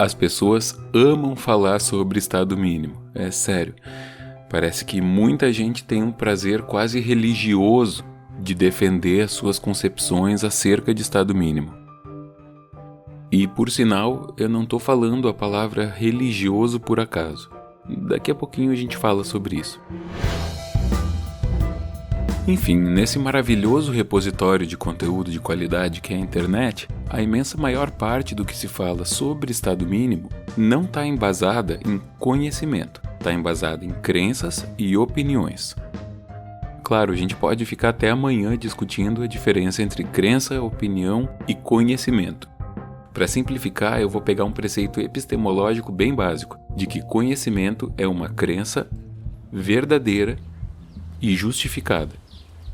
As pessoas amam falar sobre estado mínimo, é sério. Parece que muita gente tem um prazer quase religioso de defender as suas concepções acerca de estado mínimo. E, por sinal, eu não estou falando a palavra religioso por acaso. Daqui a pouquinho a gente fala sobre isso. Enfim, nesse maravilhoso repositório de conteúdo de qualidade que é a internet, a imensa maior parte do que se fala sobre estado mínimo não está embasada em conhecimento, está embasada em crenças e opiniões. Claro, a gente pode ficar até amanhã discutindo a diferença entre crença, opinião e conhecimento. Para simplificar, eu vou pegar um preceito epistemológico bem básico, de que conhecimento é uma crença verdadeira e justificada.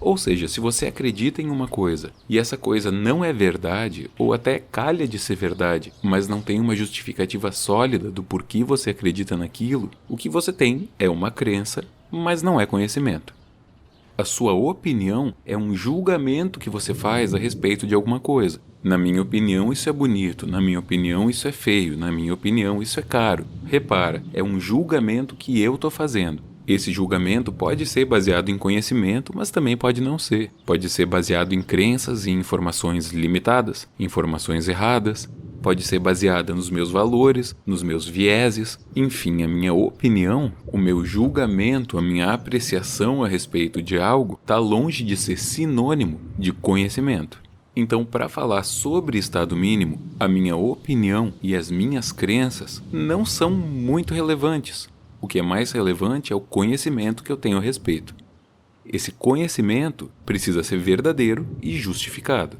Ou seja, se você acredita em uma coisa e essa coisa não é verdade, ou até calha de ser verdade, mas não tem uma justificativa sólida do porquê você acredita naquilo, o que você tem é uma crença, mas não é conhecimento. A sua opinião é um julgamento que você faz a respeito de alguma coisa. Na minha opinião, isso é bonito. Na minha opinião, isso é feio. Na minha opinião, isso é caro. Repara, é um julgamento que eu estou fazendo. Esse julgamento pode ser baseado em conhecimento, mas também pode não ser. Pode ser baseado em crenças e informações limitadas, informações erradas. Pode ser baseada nos meus valores, nos meus vieses. Enfim, a minha opinião, o meu julgamento, a minha apreciação a respeito de algo está longe de ser sinônimo de conhecimento. Então, para falar sobre estado mínimo, a minha opinião e as minhas crenças não são muito relevantes. O que é mais relevante é o conhecimento que eu tenho a respeito. Esse conhecimento precisa ser verdadeiro e justificado.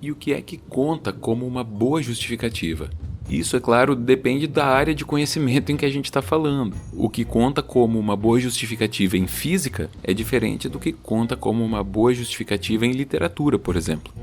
E o que é que conta como uma boa justificativa? Isso, é claro, depende da área de conhecimento em que a gente está falando. O que conta como uma boa justificativa em física é diferente do que conta como uma boa justificativa em literatura, por exemplo.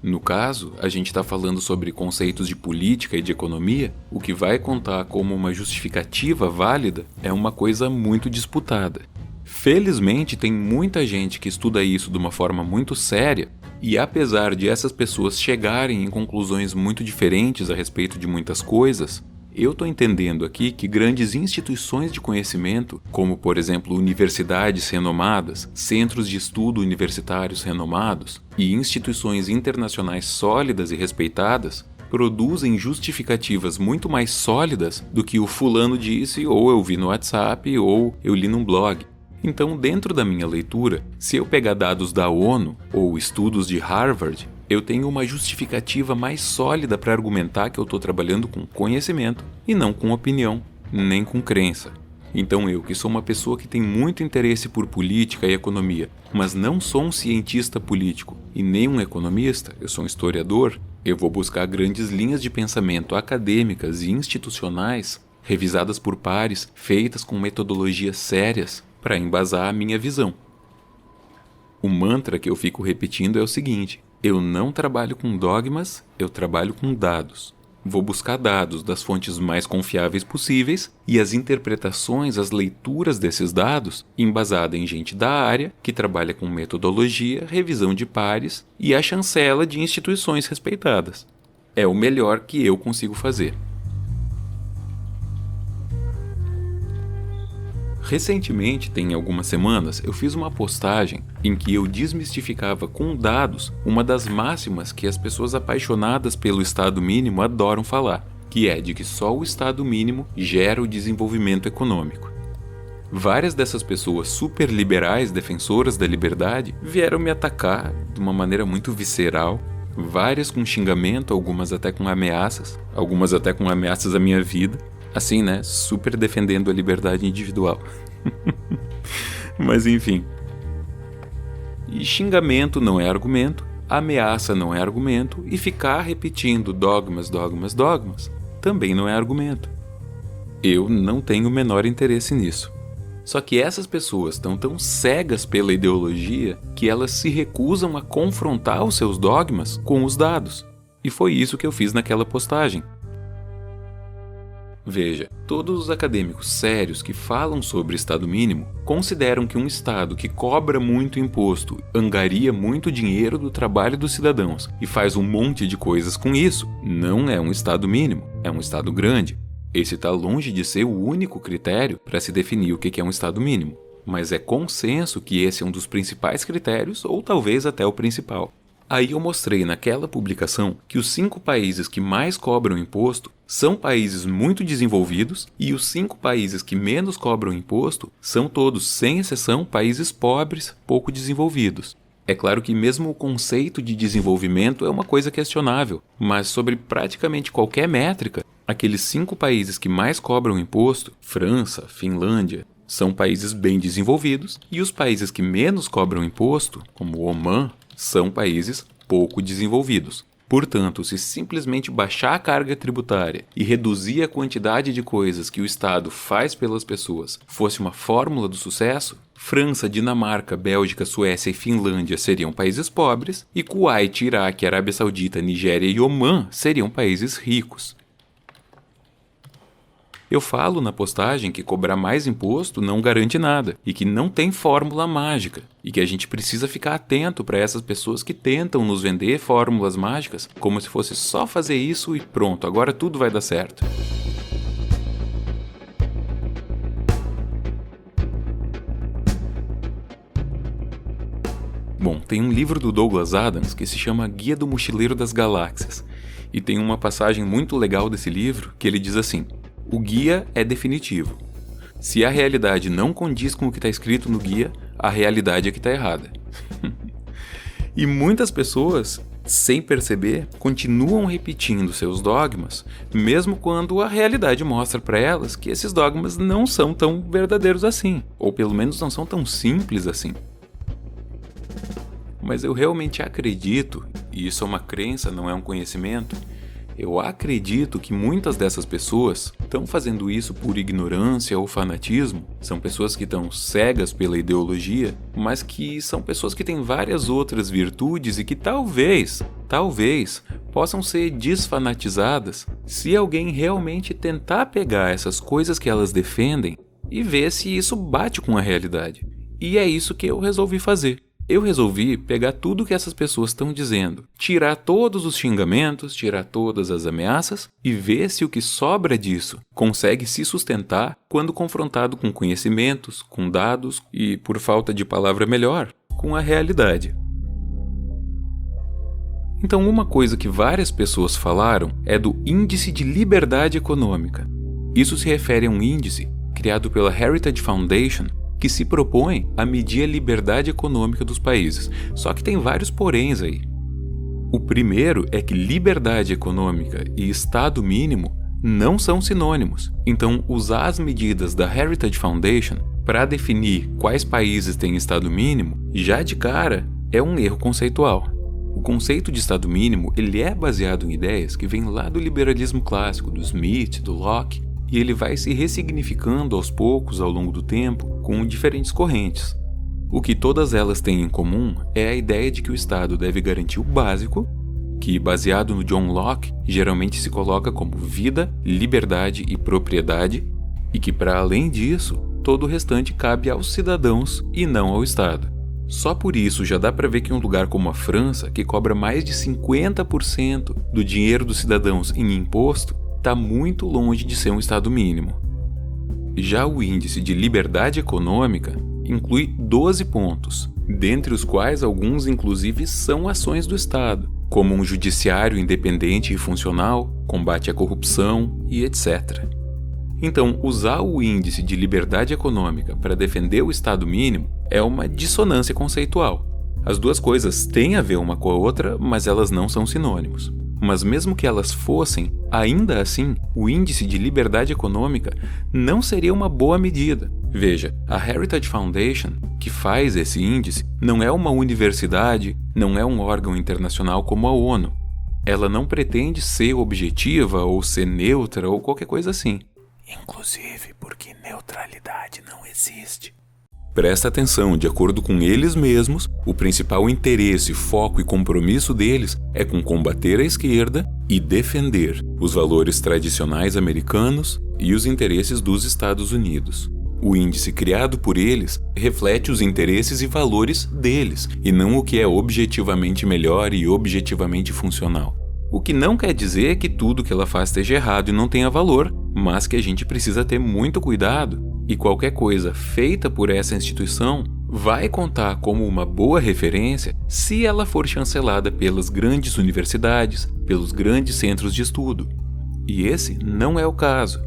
No caso, a gente está falando sobre conceitos de política e de economia, o que vai contar como uma justificativa válida é uma coisa muito disputada. Felizmente, tem muita gente que estuda isso de uma forma muito séria, e apesar de essas pessoas chegarem em conclusões muito diferentes a respeito de muitas coisas, eu estou entendendo aqui que grandes instituições de conhecimento, como por exemplo universidades renomadas, centros de estudo universitários renomados e instituições internacionais sólidas e respeitadas, produzem justificativas muito mais sólidas do que o fulano disse, ou eu vi no WhatsApp, ou eu li num blog. Então, dentro da minha leitura, se eu pegar dados da ONU ou estudos de Harvard, eu tenho uma justificativa mais sólida para argumentar que eu estou trabalhando com conhecimento e não com opinião, nem com crença. Então eu, que sou uma pessoa que tem muito interesse por política e economia, mas não sou um cientista político e nem um economista, eu sou um historiador, eu vou buscar grandes linhas de pensamento acadêmicas e institucionais, revisadas por pares, feitas com metodologias sérias, para embasar a minha visão. O mantra que eu fico repetindo é o seguinte: eu não trabalho com dogmas, eu trabalho com dados. Vou buscar dados das fontes mais confiáveis possíveis e as interpretações, as leituras desses dados, embasada em gente da área, que trabalha com metodologia, revisão de pares e a chancela de instituições respeitadas. É o melhor que eu consigo fazer. Recentemente, tem algumas semanas, eu fiz uma postagem em que eu desmistificava com dados uma das máximas que as pessoas apaixonadas pelo estado mínimo adoram falar, que é de que só o estado mínimo gera o desenvolvimento econômico. Várias dessas pessoas super liberais, defensoras da liberdade, vieram me atacar de uma maneira muito visceral, várias com xingamento, algumas até com ameaças à minha vida. Assim, né? Super defendendo a liberdade individual. Mas enfim. E xingamento não é argumento, ameaça não é argumento, e ficar repetindo dogmas também não é argumento. Eu não tenho o menor interesse nisso. Só que essas pessoas estão tão cegas pela ideologia que elas se recusam a confrontar os seus dogmas com os dados. E foi isso que eu fiz naquela postagem. Veja, todos os acadêmicos sérios que falam sobre Estado mínimo consideram que um Estado que cobra muito imposto, angaria muito dinheiro do trabalho dos cidadãos e faz um monte de coisas com isso, não é um Estado mínimo, é um Estado grande. Esse está longe de ser o único critério para se definir o que é um Estado mínimo, mas é consenso que esse é um dos principais critérios, ou talvez até o principal. Aí eu mostrei naquela publicação que os 5 países que mais cobram imposto são países muito desenvolvidos e os 5 países que menos cobram imposto são todos, sem exceção, países pobres, pouco desenvolvidos. É claro que mesmo o conceito de desenvolvimento é uma coisa questionável, mas sobre praticamente qualquer métrica, aqueles 5 países que mais cobram imposto, França, Finlândia, são países bem desenvolvidos e os países que menos cobram imposto, como Omã, são países pouco desenvolvidos. Portanto, se simplesmente baixar a carga tributária e reduzir a quantidade de coisas que o Estado faz pelas pessoas fosse uma fórmula do sucesso, França, Dinamarca, Bélgica, Suécia e Finlândia seriam países pobres e Kuwait, Iraque, Arábia Saudita, Nigéria e Omã seriam países ricos. Eu falo na postagem que cobrar mais imposto não garante nada e que não tem fórmula mágica e que a gente precisa ficar atento para essas pessoas que tentam nos vender fórmulas mágicas como se fosse só fazer isso e pronto, agora tudo vai dar certo. Bom, tem um livro do Douglas Adams que se chama Guia do Mochileiro das Galáxias e tem uma passagem muito legal desse livro que ele diz assim: o guia é definitivo. Se a realidade não condiz com o que está escrito no guia, a realidade é que está errada. E muitas pessoas, sem perceber, continuam repetindo seus dogmas, mesmo quando a realidade mostra para elas que esses dogmas não são tão verdadeiros assim, ou pelo menos não são tão simples assim. Mas eu realmente acredito, e isso é uma crença, não é um conhecimento, eu acredito que muitas dessas pessoas estão fazendo isso por ignorância ou fanatismo. São pessoas que estão cegas pela ideologia, mas que são pessoas que têm várias outras virtudes e que talvez possam ser desfanatizadas se alguém realmente tentar pegar essas coisas que elas defendem e ver se isso bate com a realidade. E é isso que eu resolvi fazer. Eu resolvi pegar tudo que essas pessoas estão dizendo, tirar todos os xingamentos, tirar todas as ameaças e ver se o que sobra disso consegue se sustentar quando confrontado com conhecimentos, com dados e, por falta de palavra melhor, com a realidade. Então, uma coisa que várias pessoas falaram é do Índice de Liberdade Econômica. Isso se refere a um índice criado pela Heritage Foundation que se propõe a medir a liberdade econômica dos países. Só que tem vários poréns aí. O primeiro é que liberdade econômica e Estado mínimo não são sinônimos. Então, usar as medidas da Heritage Foundation para definir quais países têm Estado mínimo, já de cara, é um erro conceitual. O conceito de Estado mínimo ele é baseado em ideias que vêm lá do liberalismo clássico, do Smith, do Locke, e ele vai se ressignificando aos poucos ao longo do tempo com diferentes correntes. O que todas elas têm em comum é a ideia de que o Estado deve garantir o básico, que, baseado no John Locke, geralmente se coloca como vida, liberdade e propriedade, e que, para além disso, todo o restante cabe aos cidadãos e não ao Estado. Só por isso já dá para ver que um lugar como a França, que cobra mais de 50% do dinheiro dos cidadãos em imposto, está muito longe de ser um Estado mínimo. Já o Índice de Liberdade Econômica inclui 12 pontos, dentre os quais alguns inclusive são ações do Estado, como um judiciário independente e funcional, combate à corrupção e etc. Então, usar o Índice de Liberdade Econômica para defender o Estado mínimo é uma dissonância conceitual. As duas coisas têm a ver uma com a outra, mas elas não são sinônimos. Mas mesmo que elas fossem, ainda assim, o Índice de Liberdade Econômica não seria uma boa medida. Veja, a Heritage Foundation, que faz esse índice, não é uma universidade, não é um órgão internacional como a ONU. Ela não pretende ser objetiva ou ser neutra ou qualquer coisa assim. Inclusive porque neutralidade não existe. Presta atenção, de acordo com eles mesmos, o principal interesse, foco e compromisso deles é com combater a esquerda, e defender os valores tradicionais americanos e os interesses dos Estados Unidos. O índice criado por eles reflete os interesses e valores deles, e não o que é objetivamente melhor e objetivamente funcional. O que não quer dizer que tudo que ela faz esteja errado e não tenha valor, mas que a gente precisa ter muito cuidado, e qualquer coisa feita por essa instituição vai contar como uma boa referência se ela for chancelada pelas grandes universidades, pelos grandes centros de estudo. E esse não é o caso.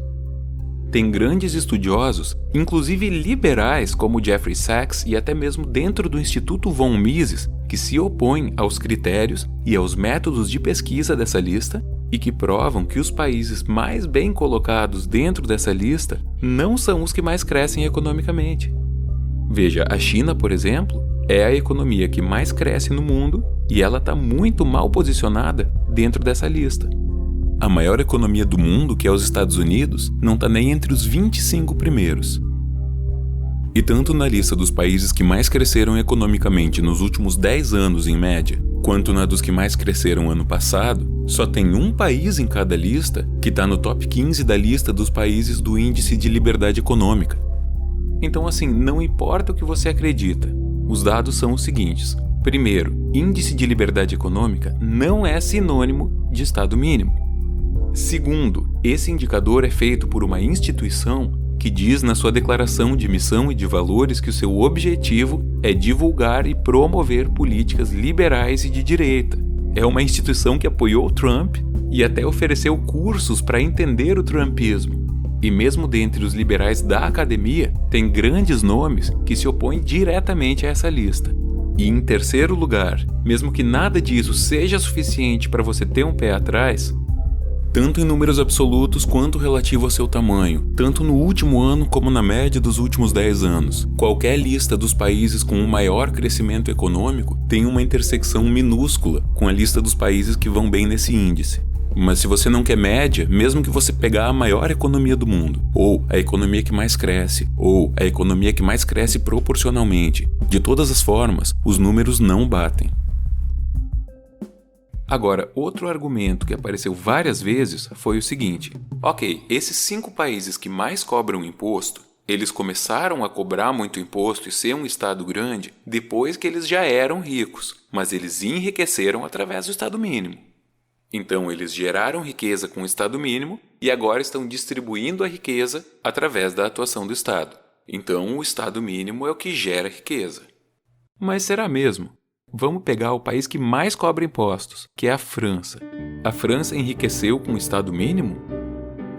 Tem grandes estudiosos, inclusive liberais como Jeffrey Sachs e até mesmo dentro do Instituto von Mises, que se opõem aos critérios e aos métodos de pesquisa dessa lista e que provam que os países mais bem colocados dentro dessa lista não são os que mais crescem economicamente. Veja, a China, por exemplo, é a economia que mais cresce no mundo e ela está muito mal posicionada dentro dessa lista. A maior economia do mundo, que é os Estados Unidos, não está nem entre os 25 primeiros. E tanto na lista dos países que mais cresceram economicamente nos últimos 10 anos em média, quanto na dos que mais cresceram ano passado, só tem um país em cada lista que está no top 15 da lista dos países do Índice de Liberdade Econômica. Então, assim, não importa o que você acredita, os dados são os seguintes. Primeiro, Índice de Liberdade Econômica não é sinônimo de Estado mínimo. Segundo, esse indicador é feito por uma instituição que diz na sua declaração de missão e de valores que o seu objetivo é divulgar e promover políticas liberais e de direita. É uma instituição que apoiou o Trump e até ofereceu cursos para entender o trumpismo. E mesmo dentre os liberais da academia, tem grandes nomes que se opõem diretamente a essa lista. E em terceiro lugar, mesmo que nada disso seja suficiente para você ter um pé atrás, tanto em números absolutos quanto relativo ao seu tamanho, tanto no último ano como na média dos últimos 10 anos. Qualquer lista dos países com o maior crescimento econômico tem uma intersecção minúscula com a lista dos países que vão bem nesse índice. Mas se você não quer média, mesmo que você pegar a maior economia do mundo, ou a economia que mais cresce, ou a economia que mais cresce proporcionalmente, de todas as formas, os números não batem. Agora, outro argumento que apareceu várias vezes foi o seguinte: ok, esses 5 países que mais cobram imposto, eles começaram a cobrar muito imposto e ser um estado grande depois que eles já eram ricos, mas eles enriqueceram através do estado mínimo. Então, eles geraram riqueza com o estado mínimo e agora estão distribuindo a riqueza através da atuação do Estado. Então, o estado mínimo é o que gera riqueza. Mas será mesmo? Vamos pegar o país que mais cobra impostos, que é a França. A França enriqueceu com o Estado mínimo?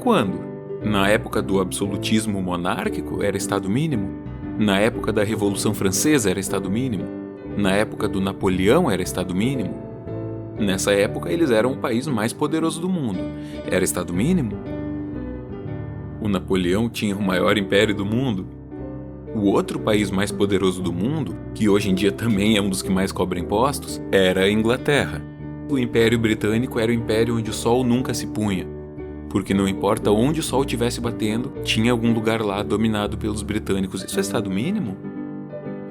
Quando? Na época do absolutismo monárquico era Estado mínimo? Na época da Revolução Francesa era Estado mínimo? Na época do Napoleão era Estado mínimo? Nessa época eles eram o país mais poderoso do mundo. Era Estado mínimo? O Napoleão tinha o maior império do mundo? O outro país mais poderoso do mundo, que hoje em dia também é um dos que mais cobra impostos, era a Inglaterra. O Império Britânico era o império onde o sol nunca se punha, porque não importa onde o sol estivesse batendo, tinha algum lugar lá dominado pelos britânicos. Isso é estado mínimo?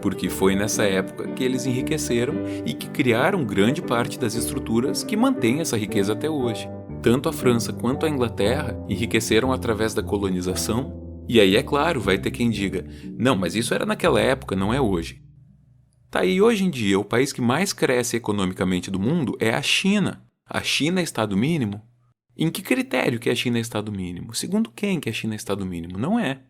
Porque foi nessa época que eles enriqueceram e que criaram grande parte das estruturas que mantêm essa riqueza até hoje. Tanto a França quanto a Inglaterra enriqueceram através da colonização. E aí, é claro, vai ter quem diga, não, mas isso era naquela época, não é hoje. Tá aí, hoje em dia, o país que mais cresce economicamente do mundo é a China. A China é Estado mínimo? Em que critério que a China é Estado mínimo? Segundo quem que a China é Estado mínimo? Não é.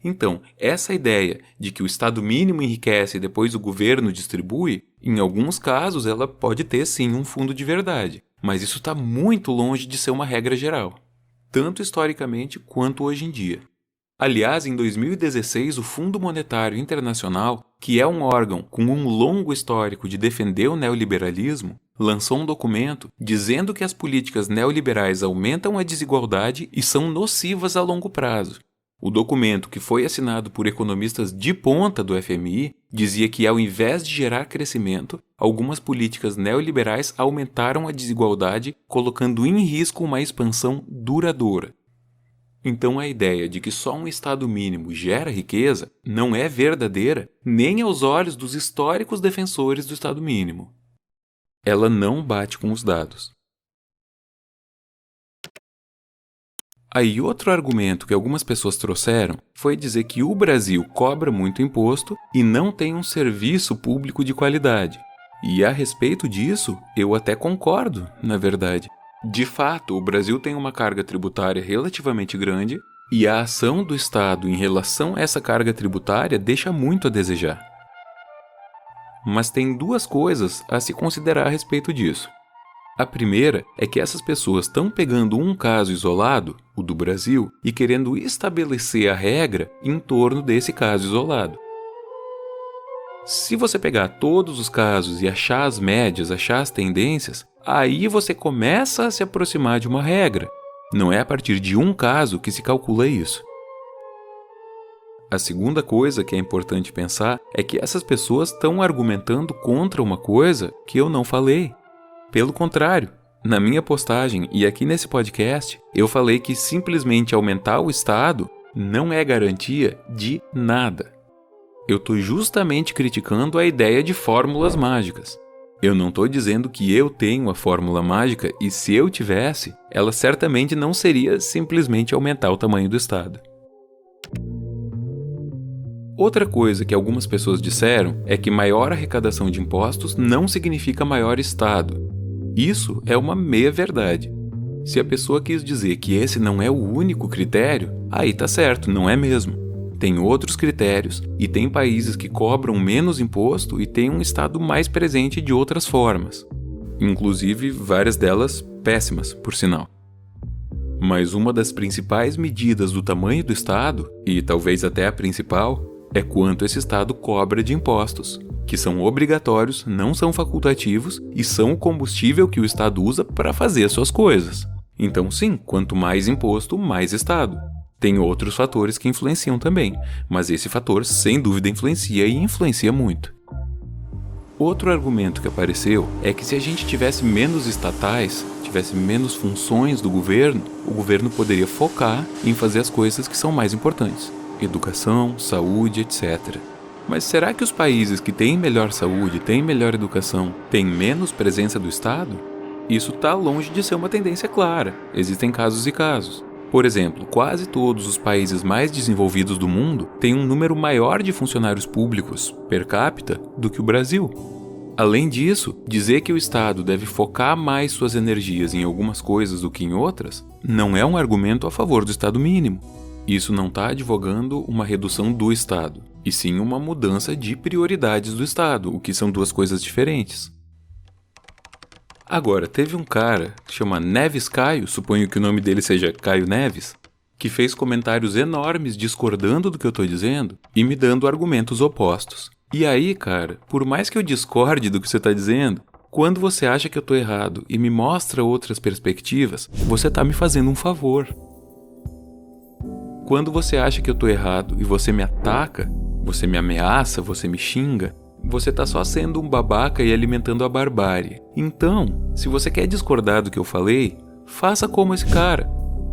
Então, essa ideia de que o Estado mínimo enriquece e depois o governo distribui, em alguns casos ela pode ter sim um fundo de verdade, mas isso está muito longe de ser uma regra geral, tanto historicamente quanto hoje em dia. Aliás, em 2016, o Fundo Monetário Internacional, que é um órgão com um longo histórico de defender o neoliberalismo, lançou um documento dizendo que as políticas neoliberais aumentam a desigualdade e são nocivas a longo prazo. O documento, que foi assinado por economistas de ponta do FMI, dizia que, ao invés de gerar crescimento, algumas políticas neoliberais aumentaram a desigualdade, colocando em risco uma expansão duradoura. Então a ideia de que só um estado mínimo gera riqueza não é verdadeira nem aos olhos dos históricos defensores do estado mínimo. Ela não bate com os dados. Aí outro argumento que algumas pessoas trouxeram foi dizer que o Brasil cobra muito imposto e não tem um serviço público de qualidade. E a respeito disso, eu até concordo, na verdade. De fato, o Brasil tem uma carga tributária relativamente grande e a ação do Estado em relação a essa carga tributária deixa muito a desejar. Mas tem duas coisas a se considerar a respeito disso. A primeira é que essas pessoas estão pegando um caso isolado, o do Brasil, e querendo estabelecer a regra em torno desse caso isolado. Se você pegar todos os casos e achar as médias, achar as tendências, aí você começa a se aproximar de uma regra. Não é a partir de um caso que se calcula isso. A segunda coisa que é importante pensar é que essas pessoas estão argumentando contra uma coisa que eu não falei. Pelo contrário, na minha postagem e aqui nesse podcast, eu falei que simplesmente aumentar o Estado não é garantia de nada. Eu estou justamente criticando a ideia de fórmulas mágicas. Eu não estou dizendo que eu tenho a fórmula mágica e se eu tivesse, ela certamente não seria simplesmente aumentar o tamanho do Estado. Outra coisa que algumas pessoas disseram é que maior arrecadação de impostos não significa maior Estado. Isso é uma meia-verdade. Se a pessoa quis dizer que esse não é o único critério, aí tá certo, não é mesmo. Tem outros critérios e tem países que cobram menos imposto e têm um Estado mais presente de outras formas. Inclusive, várias delas péssimas, por sinal. Mas uma das principais medidas do tamanho do Estado, e talvez até a principal, é quanto esse Estado cobra de impostos, que são obrigatórios, não são facultativos e são o combustível que o Estado usa para fazer as suas coisas. Então sim, quanto mais imposto, mais Estado. Tem outros fatores que influenciam também, mas esse fator sem dúvida influencia e influencia muito. Outro argumento que apareceu é que se a gente tivesse menos estatais, tivesse menos funções do governo, o governo poderia focar em fazer as coisas que são mais importantes. Educação, saúde, etc. Mas será que os países que têm melhor saúde, têm melhor educação, têm menos presença do Estado? Isso está longe de ser uma tendência clara. Existem casos e casos. Por exemplo, quase todos os países mais desenvolvidos do mundo têm um número maior de funcionários públicos, per capita, do que o Brasil. Além disso, dizer que o Estado deve focar mais suas energias em algumas coisas do que em outras não é um argumento a favor do Estado mínimo. Isso não está advogando uma redução do Estado, e sim uma mudança de prioridades do Estado, o que são duas coisas diferentes. Agora, teve um cara que chama Neves Caio, suponho que o nome dele seja Caio Neves, que fez comentários enormes discordando do que eu estou dizendo e me dando argumentos opostos. E aí, cara, por mais que eu discorde do que você está dizendo, quando você acha que eu estou errado e me mostra outras perspectivas, você está me fazendo um favor. Quando você acha que eu estou errado e você me ataca, você me ameaça, você me xinga, você está só sendo um babaca e alimentando a barbárie. Então, se você quer discordar do que eu falei, faça como esse cara.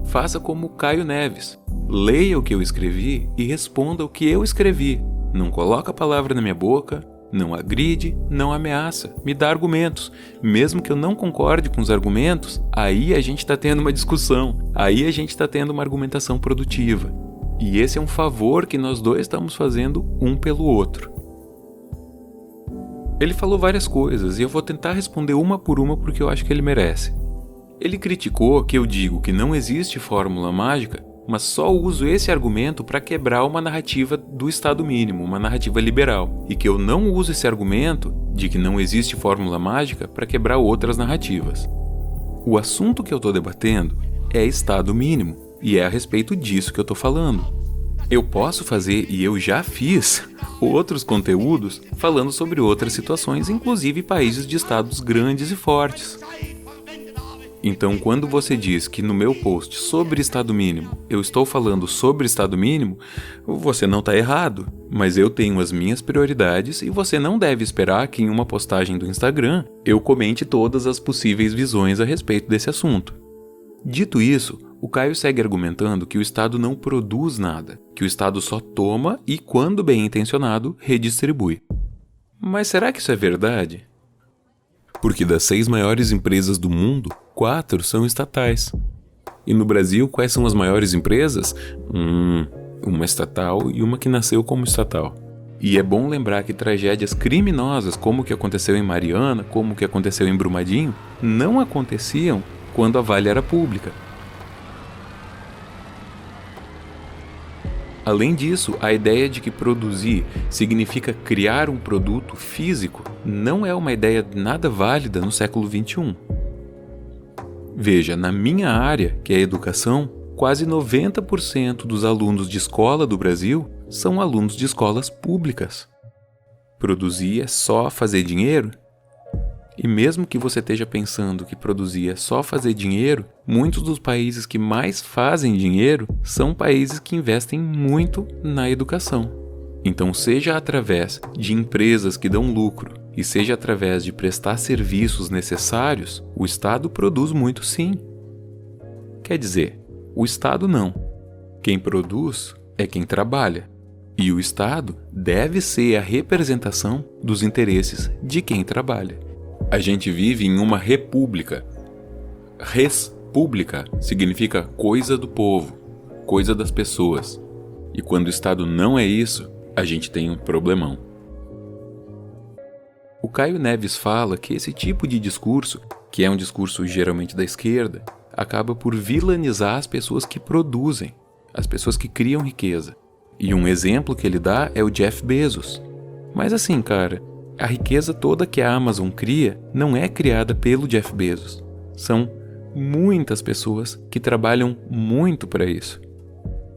Faça como o Caio Neves. Leia o que eu escrevi e responda o que eu escrevi. Não coloca a palavra na minha boca, não agride, não ameaça. Me dá argumentos. Mesmo que eu não concorde com os argumentos, aí a gente está tendo uma discussão. Aí a gente está tendo uma argumentação produtiva. E esse é um favor que nós dois estamos fazendo um pelo outro. Ele falou várias coisas e eu vou tentar responder uma por uma porque eu acho que ele merece. Ele criticou que eu digo que não existe fórmula mágica, mas só uso esse argumento para quebrar uma narrativa do Estado mínimo, uma narrativa liberal, e que eu não uso esse argumento de que não existe fórmula mágica para quebrar outras narrativas. O assunto que eu estou debatendo é Estado mínimo, e é a respeito disso que eu estou falando. Eu posso fazer, e eu já fiz, outros conteúdos falando sobre outras situações, inclusive países de estados grandes e fortes. Então, quando você diz que no meu post sobre Estado mínimo eu estou falando sobre Estado mínimo, você não está errado, mas eu tenho as minhas prioridades e você não deve esperar que em uma postagem do Instagram eu comente todas as possíveis visões a respeito desse assunto. Dito isso, o Caio segue argumentando que o Estado não produz nada, que o Estado só toma e, quando bem intencionado, redistribui. Mas será que isso é verdade? Porque das 6 maiores empresas do mundo, 4 são estatais. E no Brasil, quais são as maiores empresas? Uma estatal e uma que nasceu como estatal. E é bom lembrar que tragédias criminosas, como o que aconteceu em Mariana, como o que aconteceu em Brumadinho, não aconteciam quando a Vale era pública. Além disso, a ideia de que produzir significa criar um produto físico não é uma ideia nada válida no século XXI. Veja, na minha área, que é a educação, quase 90% dos alunos de escola do Brasil são alunos de escolas públicas. Produzir é só fazer dinheiro? E mesmo que você esteja pensando que produzir é só fazer dinheiro, muitos dos países que mais fazem dinheiro são países que investem muito na educação. Então, seja através de empresas que dão lucro e seja através de prestar serviços necessários, o Estado produz muito sim. Quer dizer, o Estado não. Quem produz é quem trabalha. E o Estado deve ser a representação dos interesses de quem trabalha. A gente vive em uma república. Res pública significa coisa do povo, coisa das pessoas. E quando o Estado não é isso, a gente tem um problemão. O Caio Neves fala que esse tipo de discurso, que é um discurso geralmente da esquerda, acaba por vilanizar as pessoas que produzem, as pessoas que criam riqueza. E um exemplo que ele dá é o Jeff Bezos. Mas assim, cara, a riqueza toda que a Amazon cria não é criada pelo Jeff Bezos. São muitas pessoas que trabalham muito para isso.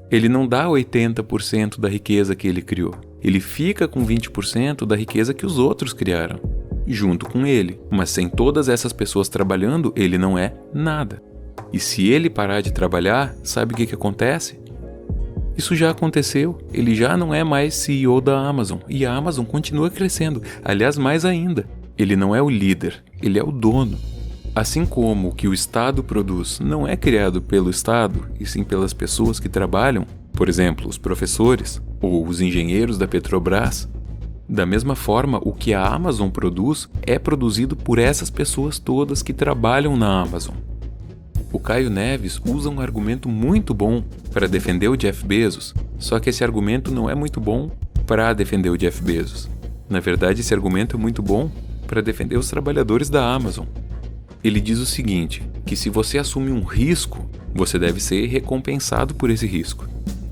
Ele não dá 80% da riqueza que ele criou. Ele fica com 20% da riqueza que os outros criaram, junto com ele. Mas sem todas essas pessoas trabalhando, ele não é nada. E se ele parar de trabalhar, sabe o que acontece? Isso já aconteceu. Ele já não é mais CEO da Amazon. E a Amazon continua crescendo. Aliás, mais ainda. Ele não é o líder, ele é o dono. Assim como o que o Estado produz não é criado pelo Estado, e sim pelas pessoas que trabalham, por exemplo, os professores ou os engenheiros da Petrobras, da mesma forma, o que a Amazon produz é produzido por essas pessoas todas que trabalham na Amazon. O Caio Neves usa um argumento muito bom para defender o Jeff Bezos, só que esse argumento não é muito bom para defender o Jeff Bezos. Na verdade, esse argumento é muito bom para defender os trabalhadores da Amazon. Ele diz o seguinte, que se você assume um risco, você deve ser recompensado por esse risco.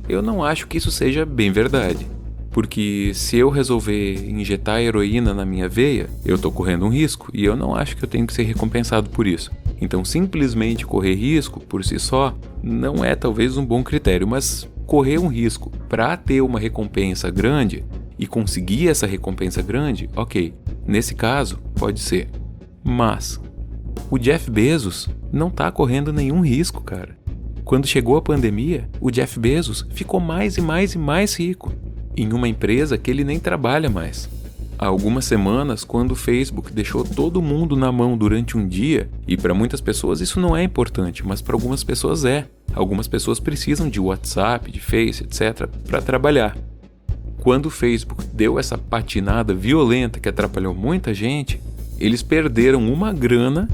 Eu não acho que isso seja bem verdade, porque se eu resolver injetar heroína na minha veia, eu estou correndo um risco e eu não acho que eu tenho que ser recompensado por isso. Então, simplesmente correr risco por si só não é talvez um bom critério, mas correr um risco para ter uma recompensa grande e conseguir essa recompensa grande, ok, nesse caso pode ser. Mas o Jeff Bezos não está correndo nenhum risco, cara. Quando chegou a pandemia, o Jeff Bezos ficou mais e mais e mais rico em uma empresa que ele nem trabalha mais. Há algumas semanas, quando o Facebook deixou todo mundo na mão durante um dia, e para muitas pessoas isso não é importante, mas para algumas pessoas é. Algumas pessoas precisam de WhatsApp, de Face, etc. para trabalhar. Quando o Facebook deu essa patinada violenta que atrapalhou muita gente, eles perderam uma grana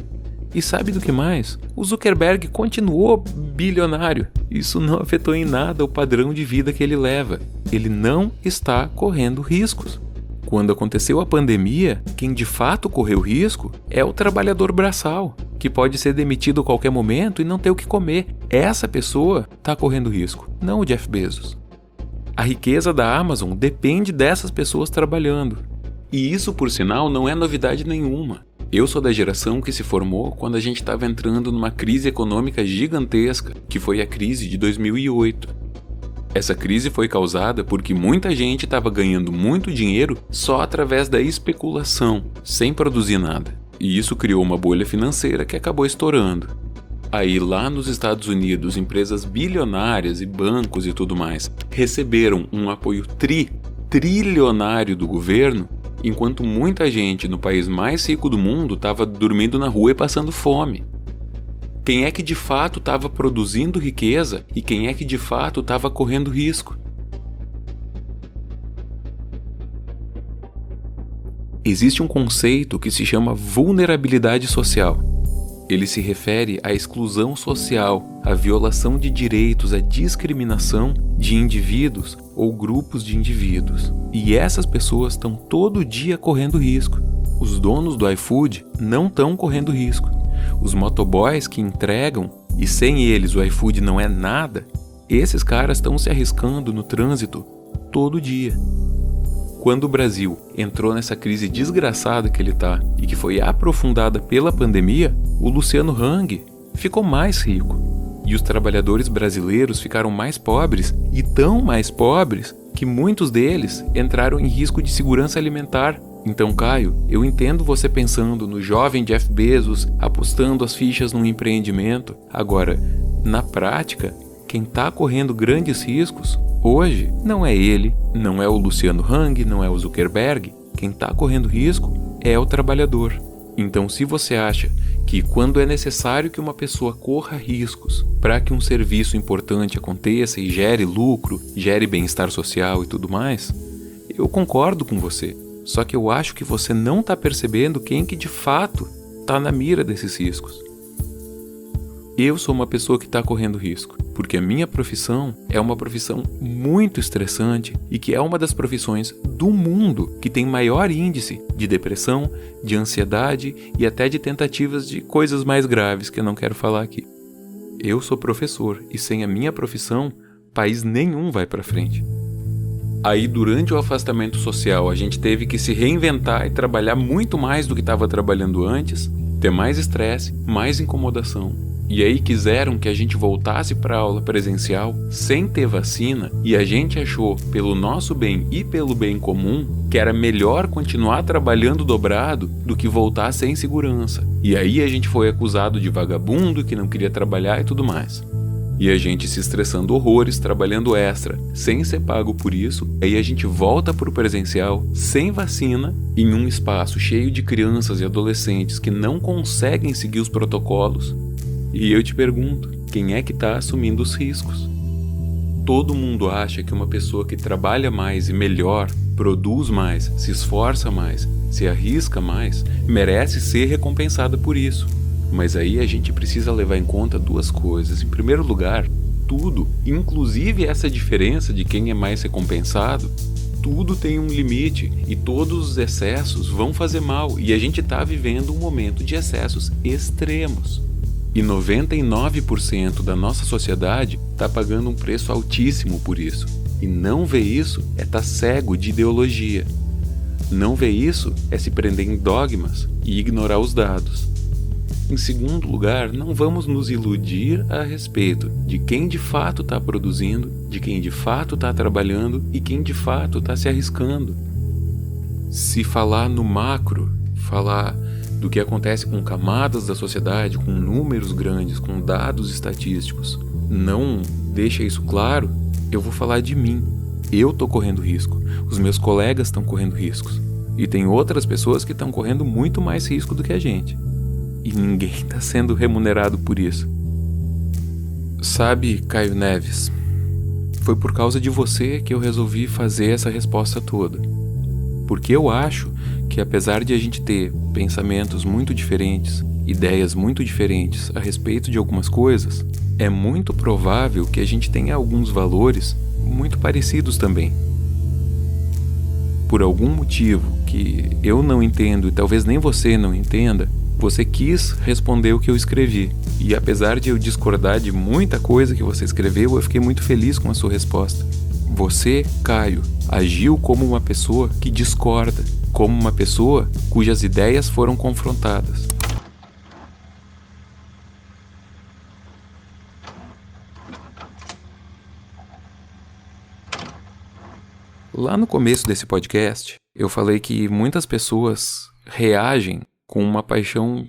e sabe do que mais? O Zuckerberg continuou bilionário. Isso não afetou em nada o padrão de vida que ele leva. Ele não está correndo riscos. Quando aconteceu a pandemia, quem de fato correu risco é o trabalhador braçal, que pode ser demitido a qualquer momento e não ter o que comer. Essa pessoa está correndo risco, não o Jeff Bezos. A riqueza da Amazon depende dessas pessoas trabalhando. E isso, por sinal, não é novidade nenhuma. Eu sou da geração que se formou quando a gente estava entrando numa crise econômica gigantesca, que foi a crise de 2008. Essa crise foi causada porque muita gente estava ganhando muito dinheiro só através da especulação, sem produzir nada. E isso criou uma bolha financeira que acabou estourando. Aí lá nos Estados Unidos, empresas bilionárias e bancos e tudo mais receberam um apoio trilionário do governo, enquanto muita gente no país mais rico do mundo estava dormindo na rua e passando fome. Quem é que de fato estava produzindo riqueza e quem é que de fato estava correndo risco? Existe um conceito que se chama vulnerabilidade social. Ele se refere à exclusão social, à violação de direitos, à discriminação de indivíduos ou grupos de indivíduos. E essas pessoas estão todo dia correndo risco. Os donos do iFood não estão correndo risco. Os motoboys que entregam, e sem eles o iFood não é nada, esses caras estão se arriscando no trânsito todo dia. Quando o Brasil entrou nessa crise desgraçada que ele está e que foi aprofundada pela pandemia, o Luciano Hang ficou mais rico. E os trabalhadores brasileiros ficaram mais pobres e tão mais pobres que muitos deles entraram em risco de segurança alimentar. Então, Caio, eu entendo você pensando no jovem Jeff Bezos apostando as fichas num empreendimento. Agora, na prática, quem está correndo grandes riscos hoje não é ele, não é o Luciano Hang, não é o Zuckerberg. Quem está correndo risco é o trabalhador. Então, se você acha que quando é necessário que uma pessoa corra riscos para que um serviço importante aconteça e gere lucro, gere bem-estar social e tudo mais, eu concordo com você. Só que eu acho que você não está percebendo quem que de fato está na mira desses riscos. Eu sou uma pessoa que está correndo risco, porque a minha profissão é uma profissão muito estressante e que é uma das profissões do mundo que tem maior índice de depressão, de ansiedade e até de tentativas de coisas mais graves que eu não quero falar aqui. Eu sou professor e sem a minha profissão, país nenhum vai para frente. Aí, durante o afastamento social, a gente teve que se reinventar e trabalhar muito mais do que estava trabalhando antes, ter mais estresse, mais incomodação. E aí quiseram que a gente voltasse para a aula presencial sem ter vacina e a gente achou, pelo nosso bem e pelo bem comum, que era melhor continuar trabalhando dobrado do que voltar sem segurança. E aí a gente foi acusado de vagabundo, que não queria trabalhar e tudo mais. E a gente se estressando horrores, trabalhando extra, sem ser pago por isso. Aí a gente volta pro presencial, sem vacina, em um espaço cheio de crianças e adolescentes que não conseguem seguir os protocolos. E eu te pergunto, quem é que está assumindo os riscos? Todo mundo acha que uma pessoa que trabalha mais e melhor, produz mais, se esforça mais, se arrisca mais, merece ser recompensada por isso. Mas aí a gente precisa levar em conta duas coisas. Em primeiro lugar, tudo, inclusive essa diferença de quem é mais recompensado, tudo tem um limite e todos os excessos vão fazer mal. E a gente está vivendo um momento de excessos extremos. E 99% da nossa sociedade está pagando um preço altíssimo por isso. E não ver isso é estar cego de ideologia. Não ver isso é se prender em dogmas e ignorar os dados. Em segundo lugar, não vamos nos iludir a respeito de quem de fato está produzindo, de quem de fato está trabalhando e quem de fato está se arriscando. Se falar no macro, falar do que acontece com camadas da sociedade, com números grandes, com dados estatísticos, não deixa isso claro, eu vou falar de mim. Eu estou correndo risco, os meus colegas estão correndo riscos e tem outras pessoas que estão correndo muito mais risco do que a gente. E ninguém está sendo remunerado por isso. Sabe, Caio Neves, foi por causa de você que eu resolvi fazer essa resposta toda. Porque eu acho que apesar de a gente ter pensamentos muito diferentes, ideias muito diferentes a respeito de algumas coisas, é muito provável que a gente tenha alguns valores muito parecidos também. Por algum motivo que eu não entendo e talvez nem você não entenda, você quis responder o que eu escrevi. E apesar de eu discordar de muita coisa que você escreveu, eu fiquei muito feliz com a sua resposta. Você, Caio, agiu como uma pessoa que discorda, como uma pessoa cujas ideias foram confrontadas. Lá no começo desse podcast, eu falei que muitas pessoas reagem com uma paixão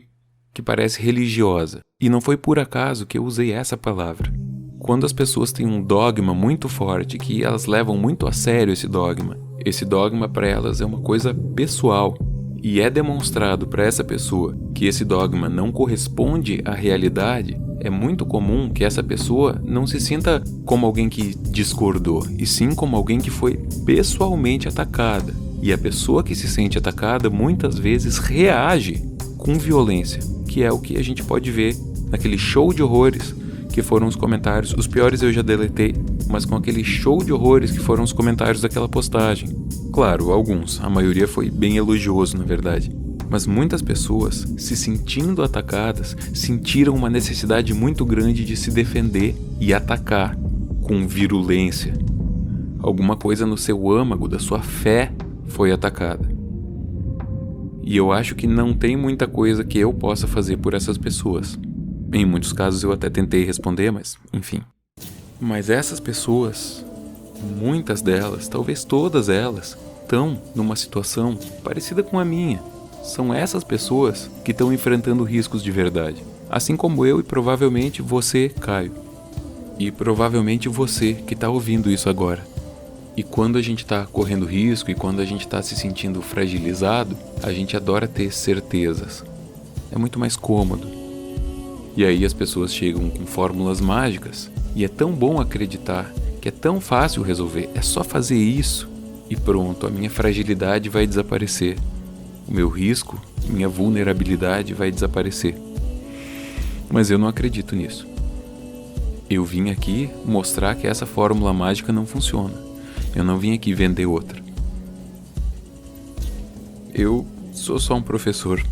que parece religiosa. E não foi por acaso que eu usei essa palavra. Quando as pessoas têm um dogma muito forte, que elas levam muito a sério esse dogma para elas é uma coisa pessoal. E é demonstrado para essa pessoa que esse dogma não corresponde à realidade, é muito comum que essa pessoa não se sinta como alguém que discordou, e sim como alguém que foi pessoalmente atacada. E a pessoa que se sente atacada muitas vezes reage com violência, que é o que a gente pode ver naquele show de horrores que foram os comentários. Os piores eu já deletei, mas com aquele show de horrores que foram os comentários daquela postagem. Claro, alguns, a maioria foi bem elogioso, na verdade. Mas muitas pessoas, se sentindo atacadas, sentiram uma necessidade muito grande de se defender e atacar com virulência. Alguma coisa no seu âmago, da sua fé, foi atacada. E eu acho que não tem muita coisa que eu possa fazer por essas pessoas. Em muitos casos eu até tentei responder, mas enfim. Mas essas pessoas, muitas delas, talvez todas elas, estão numa situação parecida com a minha. São essas pessoas que estão enfrentando riscos de verdade. Assim como eu e provavelmente você, Caio. E provavelmente você que está ouvindo isso agora. E quando a gente está correndo risco e quando a gente está se sentindo fragilizado, a gente adora ter certezas. É muito mais cômodo. E aí as pessoas chegam com fórmulas mágicas e é tão bom acreditar que é tão fácil resolver. É só fazer isso e pronto, a minha fragilidade vai desaparecer. O meu risco, minha vulnerabilidade vai desaparecer. Mas eu não acredito nisso. Eu vim aqui mostrar que essa fórmula mágica não funciona. Eu não vim aqui vender outra. Eu sou só um professor.